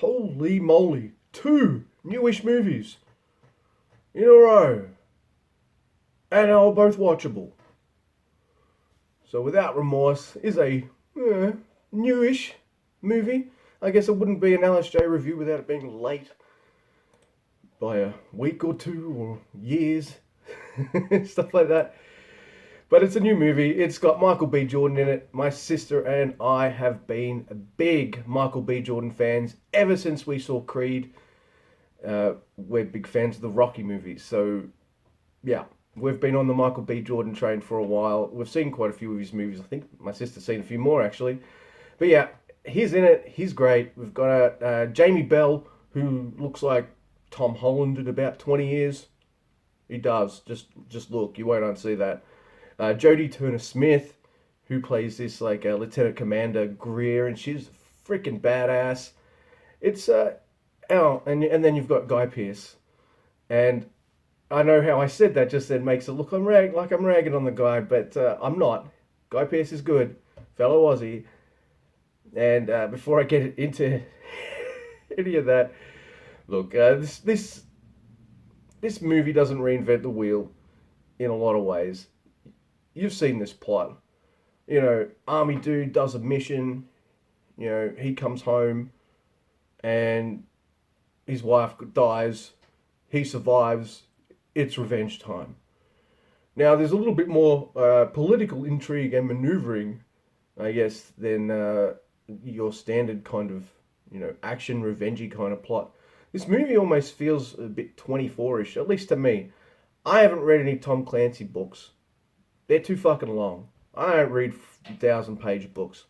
Holy moly. 2 newish movies in a row. And they are both watchable. So Without Remorse is a newish movie. I guess it wouldn't be an LSJ review without it being late by a week or two or years. Stuff like that. But it's a new movie. It's got Michael B. Jordan in it. My sister and I have been big Michael B. Jordan fans ever since we saw Creed. We're big fans of the Rocky movies. So, yeah, we've been on the Michael B. Jordan train for a while. We've seen quite a few of his movies. I think my sister's seen a few more, actually. But yeah, he's in it. He's great. We've got Jamie Bell, who looks like Tom Holland in about 20 years. He does. Just look. You won't unsee that. Jodie Turner-Smith, who plays this like Lieutenant Commander Greer, and she's freaking badass. It's and then you've got Guy Pearce, and I know how I said that just then makes it look like I'm ragging on the guy, but I'm not. Guy Pearce is good, fellow Aussie. And before I get into any of that, look, this movie doesn't reinvent the wheel in a lot of ways. You've seen this plot. Army dude does a mission. He comes home and his wife dies. He survives. It's revenge time. Now, there's a little bit more political intrigue and maneuvering, I guess, than your standard kind of, action, revengey kind of plot. This movie almost feels a bit 24-ish, at least to me. I haven't read any Tom Clancy books. They're too fucking long. I don't read 1,000-page books.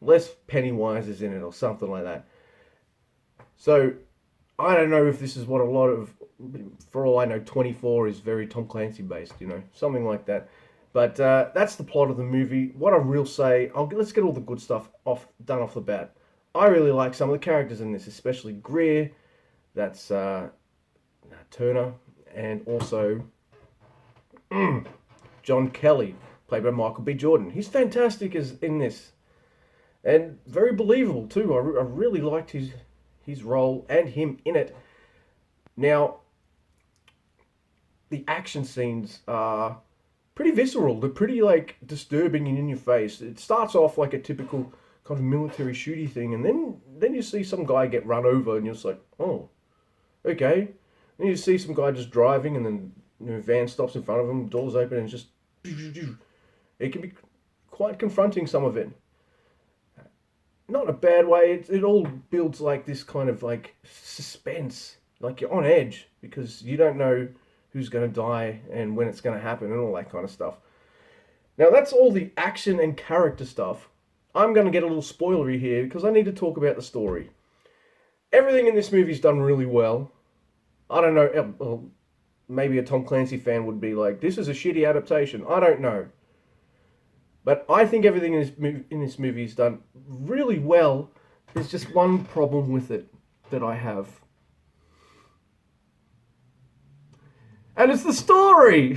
Unless Pennywise is in it or something like that. So, I don't know if this is what a lot of, for all I know, 24 is very Tom Clancy based, something like that. But that's the plot of the movie. What I will say, let's get all the good stuff done off the bat. I really like some of the characters in this, especially Greer, that's Turner, and also John Kelly, played by Michael B. Jordan. He's fantastic in this, and very believable too. I really liked his role and him in it. Now, the action scenes are pretty visceral. They're pretty disturbing and in your face. It starts off like a typical kind of military shooty thing, and then you see some guy get run over, and you're just like, oh, okay. Then you see some guy just driving, and then a van stops in front of him, doors open, and it's just it can be quite confronting, some of it. Not in a bad way. It all builds like this kind of suspense, like you're on edge because you don't know who's going to die and when it's going to happen and all that kind of stuff. Now that's all the action and character stuff. I'm going to get a little spoilery here because I need to talk about the story. Everything in this movie's done really well. I don't know, well, maybe a Tom Clancy fan would be like, this is a shitty adaptation. I don't know. But I think everything in this movie is done really well. There's just one problem with it that I have. And it's the story!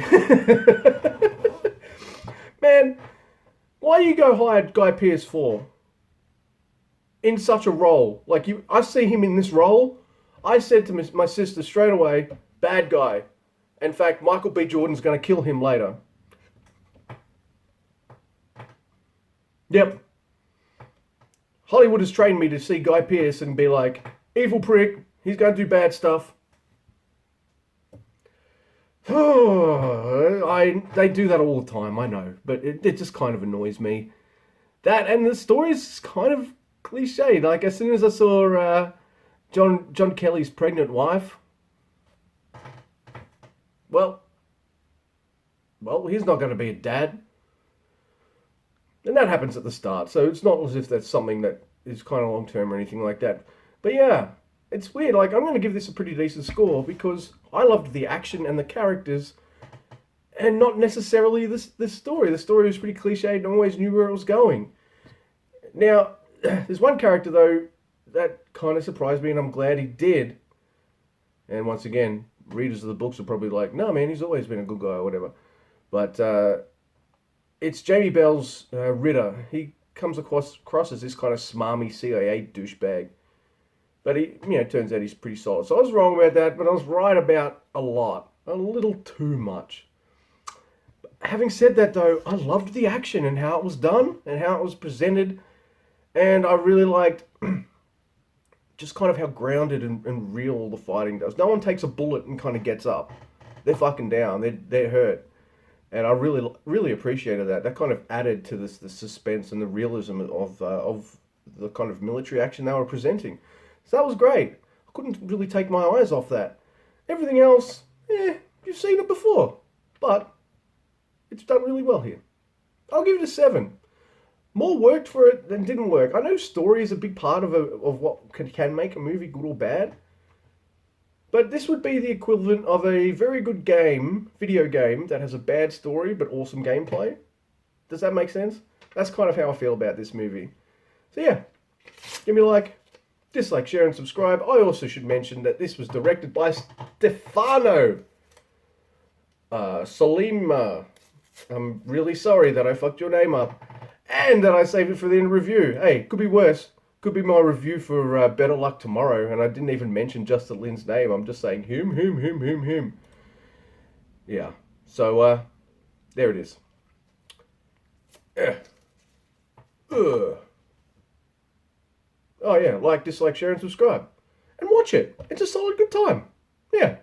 Man, why do you go hire Guy Pearce for? In such a role. I see him in this role. I said to my sister straight away, bad guy. In fact, Michael B. Jordan's going to kill him later. Yep. Hollywood has trained me to see Guy Pearce and be like, evil prick, he's going to do bad stuff. They do that all the time, I know, but it just kind of annoys me. That, and the story's kind of cliched. Like, as soon as I saw John Kelly's pregnant wife, well, he's not going to be a dad. And that happens at the start, so it's not as if that's something that is kind of long-term or anything like that. But yeah, it's weird. I'm going to give this a pretty decent score because I loved the action and the characters and not necessarily this story. The story was pretty cliched and always knew where it was going. Now, there's one character, though, that kind of surprised me, and I'm glad he did. And once again, readers of the books are probably like, no, man, he's always been a good guy or whatever. But it's Jamie Bell's Ritter. He comes across as this kind of smarmy CIA douchebag. But turns out he's pretty solid. So I was wrong about that, but I was right about a lot. A little too much. Having said that, though, I loved the action and how it was done and how it was presented. And I really liked just kind of how grounded and real the fighting does. No one takes a bullet and kind of gets up. They're fucking down. They're hurt. And I really appreciated that. That kind of added to the suspense and the realism of the kind of military action they were presenting. So that was great. I couldn't really take my eyes off that. Everything else, you've seen it before. But it's done really well here. I'll give it a 7. More worked for it than didn't work. I know story is a big part of what can make a movie good or bad. But this would be the equivalent of a very good video game, that has a bad story but awesome gameplay. Does that make sense? That's kind of how I feel about this movie. So yeah, give me a like, dislike, share and subscribe. I also should mention that this was directed by Stefano Sollima. I'm really sorry that I fucked your name up. And that I saved it for the end of the review. Hey, could be worse. Could be my review for Better Luck Tomorrow, and I didn't even mention Justin Lin's name. I'm just saying him. Yeah. So, there it is. Oh yeah, like, dislike, share, and subscribe. And watch it. It's a solid good time. Yeah.